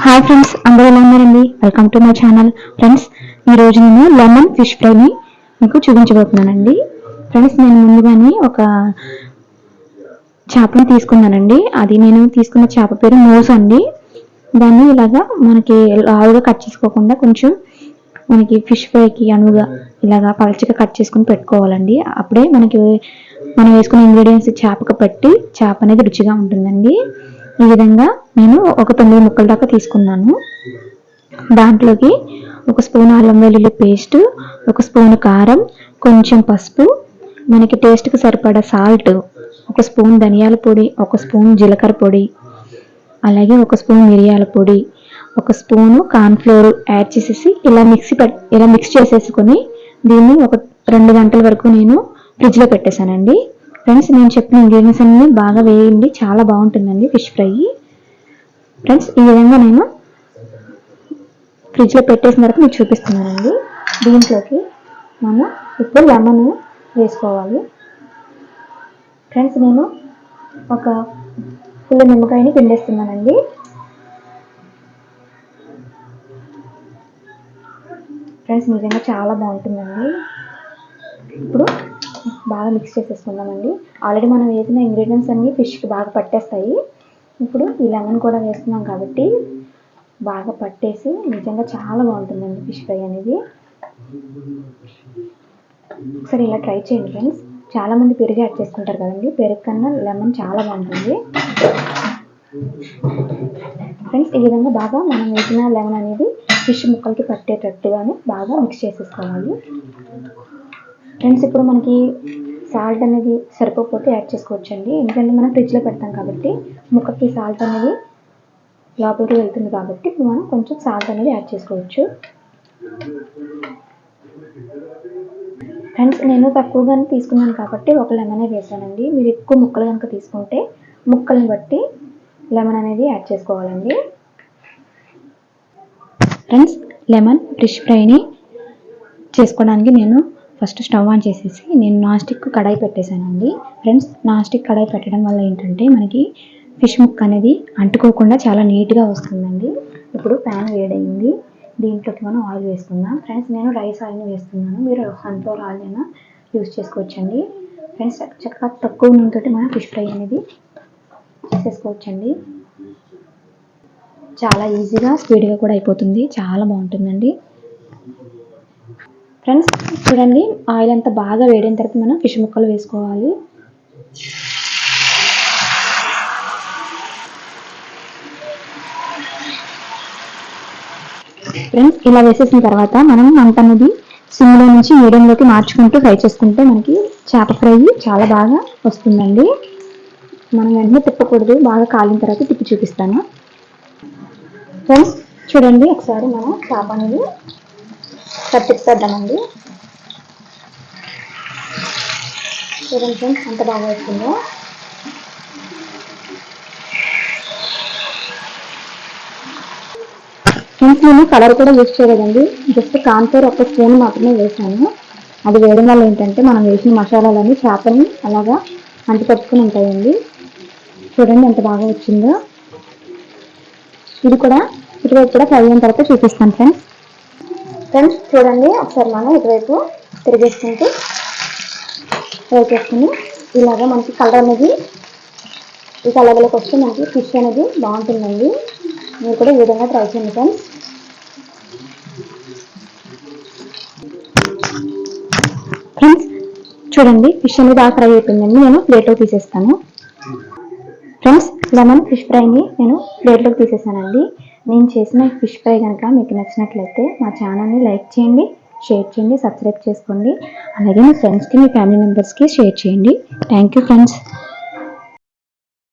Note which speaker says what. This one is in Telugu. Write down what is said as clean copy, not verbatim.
Speaker 1: హాయ్ ఫ్రెండ్స్, అందరూ ఎలా ఉన్నారండి? Welcome to my channel. Friends, ఈరోజు నేను లెమన్ ఫిష్ ఫ్రైని మీకు చూపించబోతున్నానండి. ఫ్రెండ్స్, నేను ముందుగానే ఒక చేపని తీసుకున్నానండి. అది నేను తీసుకున్న చేప పేరు మోస్ అండి. దాన్ని ఇలాగా మనకి లావుగా కట్ చేసుకోకుండా కొంచెం మనకి ఫిష్ ఫ్రైకి అనువుగా ఇలాగా పలచగా కట్ చేసుకుని పెట్టుకోవాలండి. అప్పుడే మనకి మనం వేసుకున్న ఇంగ్రీడియంట్స్ చేపకు పట్టి చేప అనేది రుచిగా ఉంటుందండి. ఈ విధంగా నేను ఒక 9 ముక్కల దాకా తీసుకున్నాను. దాంట్లోకి ఒక స్పూన్ అల్లం వెల్లుల్లి పేస్ట్, ఒక స్పూన్ కారం, కొంచెం పసుపు, మనకి టేస్ట్కి సరిపడా సాల్ట్, ఒక స్పూన్ ధనియాల పొడి, ఒక స్పూన్ జీలకర్ర పొడి, అలాగే ఒక స్పూన్ మిరియాల పొడి, ఒక స్పూను కార్న్ఫ్లోర్ యాడ్ చేసేసి ఇలా మిక్స్ చేసేసుకొని దీన్ని ఒక 2 గంటల వరకు నేను ఫ్రిడ్జ్లో పెట్టేశానండి. ఫ్రెండ్స్, నేను చెప్పిన ఇంగ్రీడియంట్స్ అన్ని బాగా వేయండి, చాలా బాగుంటుందండి ఫిష్ ఫ్రై. ఫ్రెండ్స్, ఈ విధంగా నేను ఫ్రిడ్జ్లో పెట్టేసిన వరకు మీకు చూపిస్తున్నానండి. దీంట్లోకి మనం ఇప్పుడు లెమన్ వేసుకోవాలి. ఫ్రెండ్స్, నేను ఒక ఫుల్ నిమ్మకాయని పిండేస్తున్నానండి. ఫ్రెండ్స్, నిజంగా చాలా బాగుంటుందండి. ఇప్పుడు బాగా మిక్స్ చేసేసుకుందామండి. ఆల్రెడీ మనం వేసిన ఇంగ్రీడియంట్స్ అన్నీ ఫిష్కి బాగా పట్టేస్తాయి. ఇప్పుడు ఈ లెమన్ కూడా వేస్తున్నాం కాబట్టి బాగా పట్టేసి నిజంగా చాలా బాగుంటుందండి ఫిష్ ఫ్రై అనేది. ఒకసారి ఇలా ట్రై చేయండి ఫ్రెండ్స్. చాలామంది పెరుగు యాడ్ చేసుకుంటారు కదండి, పెరుగు కన్నా లెమన్ చాలా బాగుంటుంది. ఫ్రెండ్స్, ఈ విధంగా బాగా మనం వేసిన లెమన్ అనేది ఫిష్ ముక్కలకి పట్టేటట్టుగానే బాగా మిక్స్ చేసేసుకోవాలి. ఫ్రెండ్స్, ఇప్పుడు మనకి సాల్ట్ అనేది సరిపోకపోతే యాడ్ చేసుకోవచ్చండి. ఎందుకంటే మనం ఫ్రిడ్జ్లో పెడతాం కాబట్టి ముక్కకి సాల్ట్ అనేది లోపలికి వెళ్తుంది కాబట్టి ఇప్పుడు మనం కొంచెం సాల్ట్ అనేది యాడ్ చేసుకోవచ్చు. ఫ్రెండ్స్, నేను తక్కువగానే తీసుకున్నాను కాబట్టి ఒక లెమనే వేసానండి. మీరు ఎక్కువ ముక్కలు కనుక తీసుకుంటే ముక్కల్ని బట్టి లెమన్ అనేది యాడ్ చేసుకోవాలండి. ఫ్రెండ్స్, లెమన్ ఫిష్ ఫ్రైని చేసుకోవడానికి నేను ఫస్ట్ స్టవ్ ఆన్ చేసేసి నేను నాన్ స్టిక్ కడాయి పెట్టేశానండి. ఫ్రెండ్స్, నాన్ స్టిక్ కడాయి పెట్టడం వల్ల ఏంటంటే మనకి ఫిష్ ముక్క అనేది అంటుకోకుండా చాలా నీట్గా వస్తుందండి. ఇప్పుడు ప్యాన్ వేడైంది, దీంట్లోకి మనం ఆయిల్ వేసుకుందాం. ఫ్రెండ్స్, నేను రైస్ ఆయిల్ని వేస్తున్నాను. మీరు సన్ఫ్లవర్ ఆయిల్ అయినా యూజ్ చేసుకోవచ్చండి. ఫ్రెండ్స్, చక్కగా తక్కువ నూనెతోటి మనం ఫిష్ ఫ్రై అనేది చేసుకోవచ్చండి. చాలా ఈజీగా స్పీడ్గా కూడా అయిపోతుంది, చాలా బాగుంటుందండి. ఫ్రెండ్స్, చూడండి, ఆయిల్ అంతా బాగా వేడిన తర్వాత మనం ఫిష్ ముక్కలు వేసుకోవాలి. ఫ్రెండ్స్, ఇలా వేసేసిన తర్వాత మనం మంట అనేది సిమ్లో నుంచి మీడియంలోకి మార్చుకుంటూ ఫ్రై చేసుకుంటే మనకి చేప ఫ్రై చాలా బాగా వస్తుందండి. మనం వెంటనే తిప్పకూడదు, బాగా కాలిన తర్వాత తిప్పి చూపిస్తాను. ఫ్రెండ్స్, చూడండి, ఒకసారి మనం చేప అనేది తిప్పేద్దామండి. చూడండి ఫ్రెండ్స్, అంత బాగా వస్తుందో. ఫ్రెండ్స్, నేను కలర్ కూడా యూజ్ చేయలేదండి, జస్ట్ కార్న్ఫ్లోర్ ఒక స్పూన్ మాత్రమే వేసాను. అది వేయడం వల్ల ఏంటంటే మనం వేసిన మసాలాలన్నీ చేపని అలాగా అంటిపట్టుకుని ఉంటాయండి. చూడండి ఎంత బాగా వచ్చిందో. ఇటువైపు కూడా ఫ్రై అయిన తర్వాత చూపిస్తాను ఫ్రెండ్స్. ఫ్రెండ్స్, చూడండి, ఒకసారి మనం ఇటువైపు తిరిగేసుకుంటూ ఫ్రై చేసుకుని ఇలాగా మనకి కలర్ అనేది ఈ కలర్లోకి వస్తే మనకి ఫిష్ అనేది బాగుంటుందండి. మీరు కూడా ఈ విధంగా ట్రై చేయండి ఫ్రెండ్స్. ఫ్రెండ్స్, చూడండి, ఫిష్ అనేది బాగా ఫ్రై అయిపోయిందండి. నేను ప్లేట్లోకి తీసేస్తాను. ఫ్రెండ్స్, లెమన్ ఫిష్ ఫ్రైని నేను ప్లేట్లోకి తీసేసానండి. నేను చేసిన ఫిష్ ఫ్రై కనుక మీకు నచ్చినట్లయితే మా ఛానల్ని లైక్ చేయండి, షేర్ చేయండి, సబ్స్క్రైబ్ చేసుకోండి. అలాగే మీ ఫ్రెండ్స్కి, మీ ఫ్యామిలీ మెంబర్స్కి షేర్ చేయండి. Thank you friends.